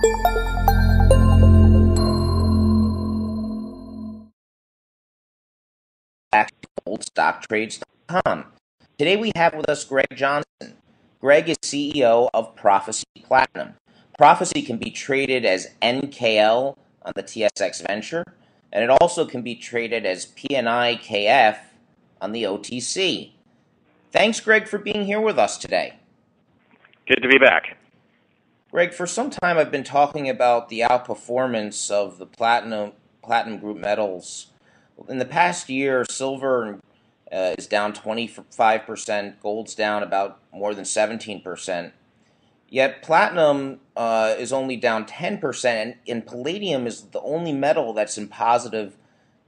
GoldStockTrades.com. Today we have with us Greg Johnson. Greg is CEO of Prophecy Platinum. Prophecy can be traded as NKL on the TSX Venture, and it also can be traded as PNIKF on the OTC. Thanks, Greg, for being here with us today. Good to be back. Greg, for some time I've been talking about the outperformance of the platinum group metals. In the past year, silver is down 25%, gold's down about more than 17%. Yet platinum is only down 10%, and palladium is the only metal that's in positive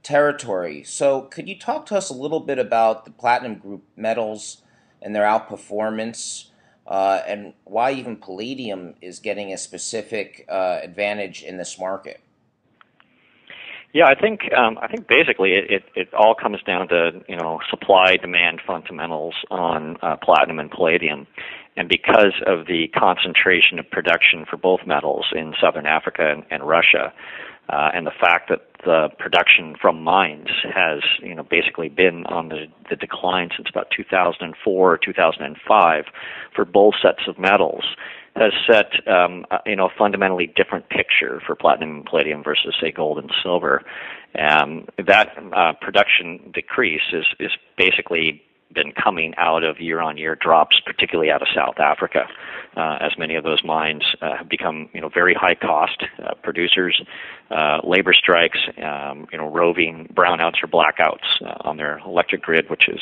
territory. So could you talk to us a little bit about the platinum group metals and their outperformance, and why even palladium is getting a specific advantage in this market? Yeah, I think basically it all comes down to supply demand fundamentals on platinum and palladium, and because of the concentration of production for both metals in Southern Africa and Russia, and the fact that the production from mines has basically been on the decline since about 2004 or 2005 for both sets of metals, has set a fundamentally different picture for platinum and palladium versus, say, gold and silver. That production decrease is basically been coming out of year-on-year drops, particularly out of South Africa, as many of those mines have become very high-cost producers, labor strikes, roving brownouts or blackouts on their electric grid, which is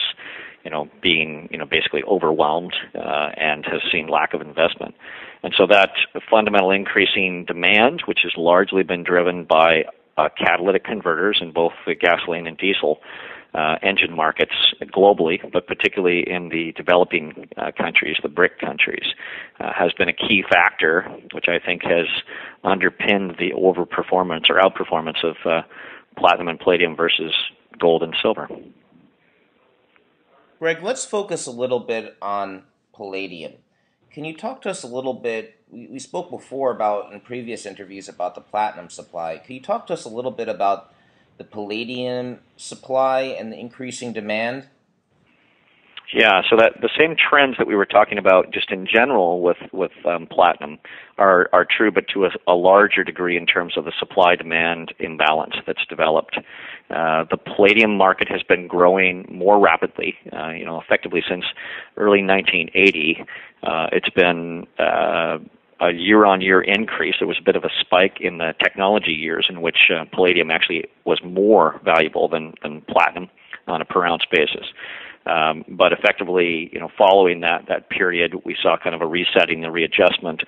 being basically overwhelmed and has seen lack of investment. And so that fundamental increasing demand, which has largely been driven by catalytic converters in both the gasoline and diesel engine markets globally, but particularly in the developing countries, the BRIC countries, has been a key factor, which I think has underpinned the overperformance or outperformance of platinum and palladium versus gold and silver. Greg, let's focus a little bit on palladium. Can you talk to us a little bit? We spoke before in previous interviews about the platinum supply. Can you talk to us a little bit about the palladium supply and the increasing demand? Yeah, so that the same trends that we were talking about just in general with platinum are true, but to a larger degree in terms of the supply-demand imbalance that's developed. The palladium market has been growing more rapidly, effectively since early 1980. It's been a year-on-year increase. There was a bit of a spike in the technology years in which palladium actually was more valuable than platinum on a per ounce basis. But effectively, following that period, we saw kind of a resetting, a readjustment,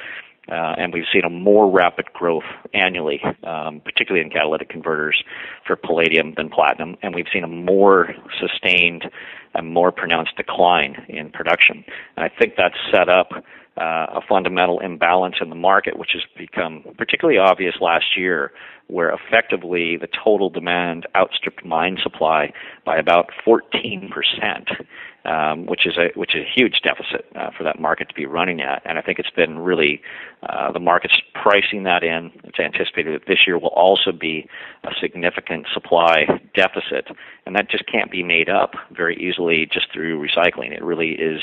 and we've seen a more rapid growth annually, particularly in catalytic converters for palladium than platinum, and we've seen a more sustained and more pronounced decline in production. And I think that's set up a fundamental imbalance in the market, which has become particularly obvious last year, where effectively the total demand outstripped mine supply by about 14%, which is a huge deficit for that market to be running at. And I think it's been really the market's pricing that in. It's anticipated that this year will also be a significant supply deficit, and that just can't be made up very easily just through recycling. It really is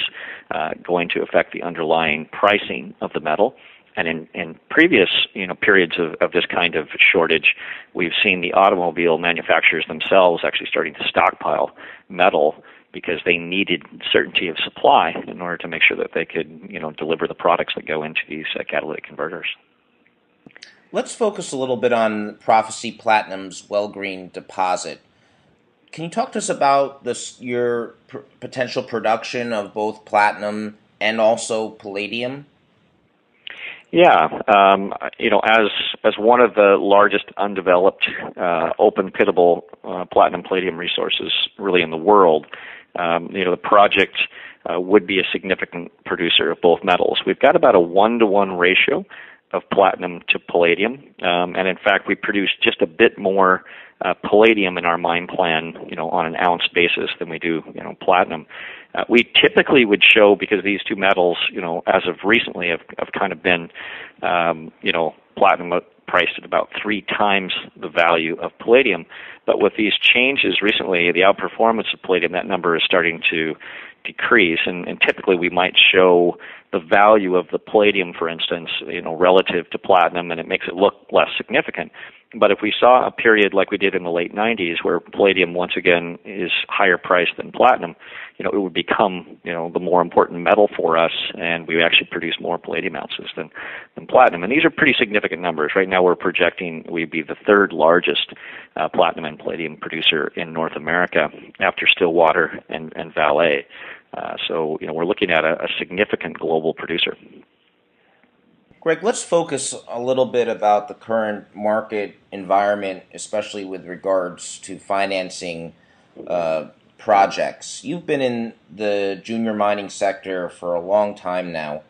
going to affect the underlying pricing of the metal. And in previous periods of this kind of shortage, we've seen the automobile manufacturers themselves actually starting to stockpile metal because they needed certainty of supply in order to make sure that they could deliver the products that go into these catalytic converters. Let's focus a little bit on Prophecy Platinum's Wellgreen Deposit. Can you talk to us about your potential production of both platinum and also palladium? Yeah, as one of the largest undeveloped open pittable platinum palladium resources really in the world, the project would be a significant producer of both metals. We've got about a 1-to-1 ratio of platinum to palladium, and in fact, we produce just a bit more palladium in our mine plan, on an ounce basis than we do, platinum. We typically would show, because these two metals, as of recently have kind of been, platinum priced at about 3 times the value of palladium. But with these changes recently, the outperformance of palladium, that number is starting to decrease. And typically we might show the value of the palladium, for instance, relative to platinum, and it makes it look less significant. But if we saw a period like we did in the late 90s where palladium once again is higher priced than platinum, it would become, the more important metal for us, and we actually produce more palladium ounces than platinum. And these are pretty significant numbers. Right now we're projecting we'd be the 3rd largest platinum and palladium producer in North America after Stillwater and Vale. So we're looking at a significant global producer. Greg, let's focus a little bit about the current market environment, especially with regards to financing projects. You've been in the junior mining sector for a long time now.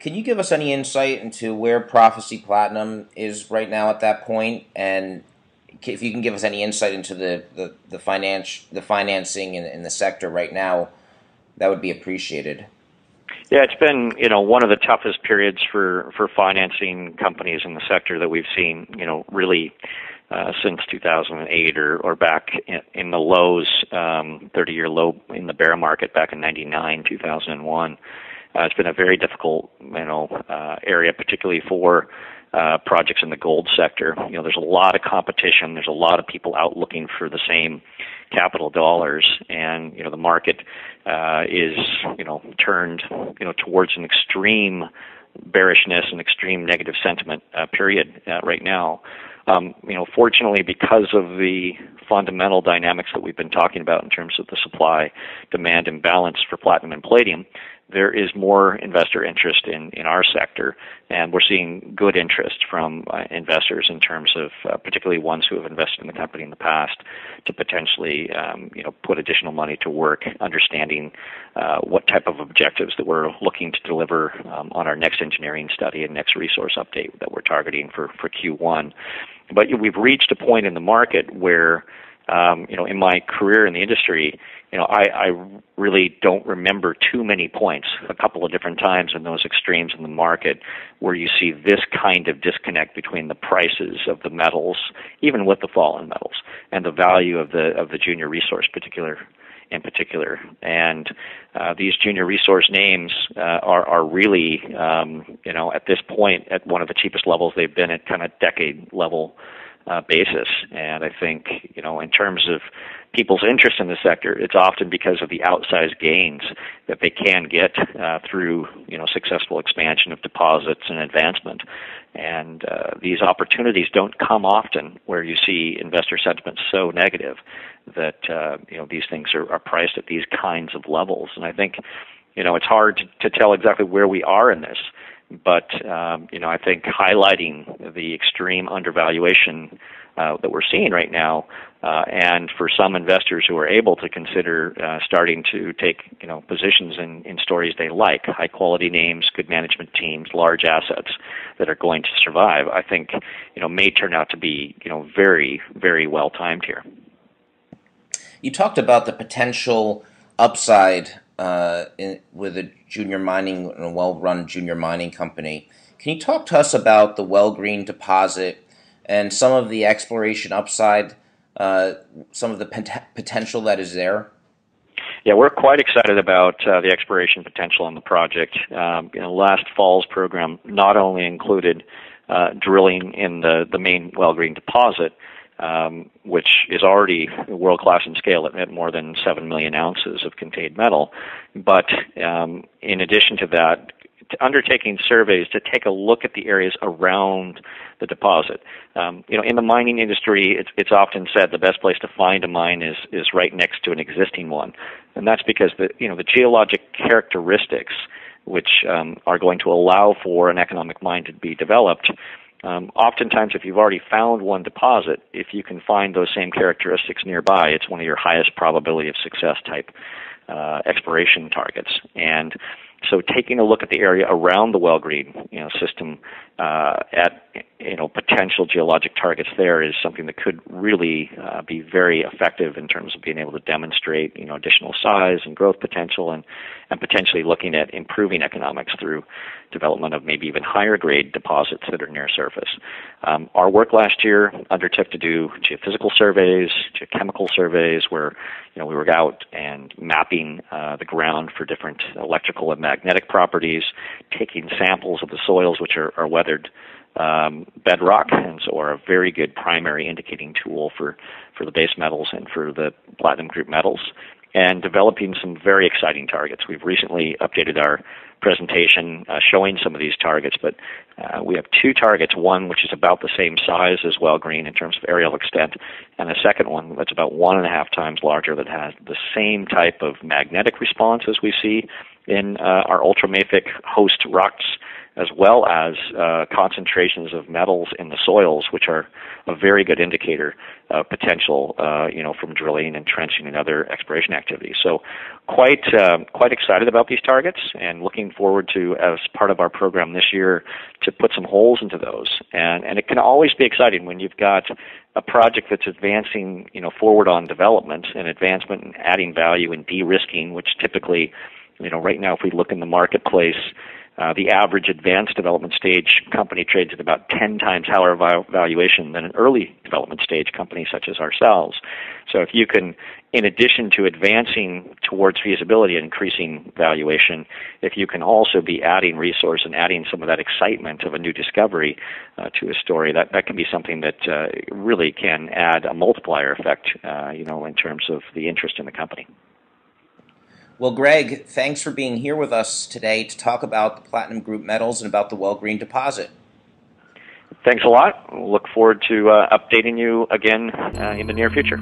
Can you give us any insight into where Prophecy Platinum is right now at that point, and if you can give us any insight into the financing in the sector right now, that would be appreciated. Yeah, it's been, one of the toughest periods for financing companies in the sector that we've seen, really since 2008 or back in the lows, 30-year low in the bear market back in 99, 2001. It's been a very difficult, area, particularly for projects in the gold sector. There's a lot of competition. There's a lot of people out looking for the same capital dollars, and the market is turned towards an extreme bearishness and extreme negative sentiment period right now. Fortunately, because of the fundamental dynamics that we've been talking about in terms of the supply-demand imbalance for platinum and palladium, there is more investor interest in our sector, and we're seeing good interest from investors in terms of particularly ones who have invested in the company in the past to potentially put additional money to work, understanding what type of objectives that we're looking to deliver on our next engineering study and next resource update that we're targeting for Q1. But we've reached a point in the market where in my career in the industry, I really don't remember too many points, a couple of different times in those extremes in the market where you see this kind of disconnect between the prices of the metals, even with the fallen metals, and the value of the junior resource in particular. And these junior resource names are really, at this point, at one of the cheapest levels they've been at, kind of decade level basis. And I think, in terms of people's interest in the sector, it's often because of the outsized gains that they can get through, successful expansion of deposits and advancement. And these opportunities don't come often where you see investor sentiment so negative that, these things are priced at these kinds of levels. And I think, it's hard to tell exactly where we are in this. But, I think highlighting the extreme undervaluation that we're seeing right now, and for some investors who are able to consider starting to take, positions in stories they like, high-quality names, good management teams, large assets that are going to survive, I think, may turn out to be, very, very well-timed here. You talked about the potential upside with a junior mining, a well-run junior mining company. Can you talk to us about the Wellgreen Deposit and some of the exploration upside, some of the potential that is there? Yeah, we're quite excited about the exploration potential on the project. Last fall's program not only included drilling in the main Wellgreen Deposit, which is already world-class in scale at more than 7 million ounces of contained metal. But in addition to that, undertaking surveys to take a look at the areas around the deposit. In the mining industry, it's often said the best place to find a mine is right next to an existing one, and that's because the geologic characteristics which are going to allow for an economic mine to be developed. Oftentimes, if you've already found one deposit, if you can find those same characteristics nearby, it's one of your highest probability of success type exploration targets. And So taking a look at the area around the Wellgreen system at potential geologic targets there is something that could really be very effective in terms of being able to demonstrate additional size and growth potential, and potentially looking at improving economics through development of maybe even higher grade deposits that are near surface. Our work last year undertook to do geophysical surveys, geochemical surveys, where we were out and mapping the ground for different electrical and magnetic properties, taking samples of the soils, which are weathered bedrock, and so are a very good primary indicating tool for the base metals and for the platinum group metals, and developing some very exciting targets. We've recently updated our presentation showing some of these targets, but we have two targets, one which is about the same size as Wellgreen in terms of areal extent, and a second one that's about 1.5 times larger that has the same type of magnetic response as we see in our ultramafic host rocks, as well as concentrations of metals in the soils, which are a very good indicator of potential, from drilling and trenching and other exploration activities. So quite excited about these targets, and looking forward to, as part of our program this year, to put some holes into those. And it can always be exciting when you've got a project that's advancing, forward on development and advancement and adding value and de-risking, which typically, right now if we look in the marketplace, the average advanced development stage company trades at about 10 times higher valuation than an early development stage company such as ourselves. So if you can, in addition to advancing towards feasibility and increasing valuation, if you can also be adding resource and adding some of that excitement of a new discovery to a story, that can be something that really can add a multiplier effect, in terms of the interest in the company. Well, Greg, thanks for being here with us today to talk about the platinum group metals and about the Wellgreen deposit. Thanks a lot. We'll look forward to updating you again in the near future.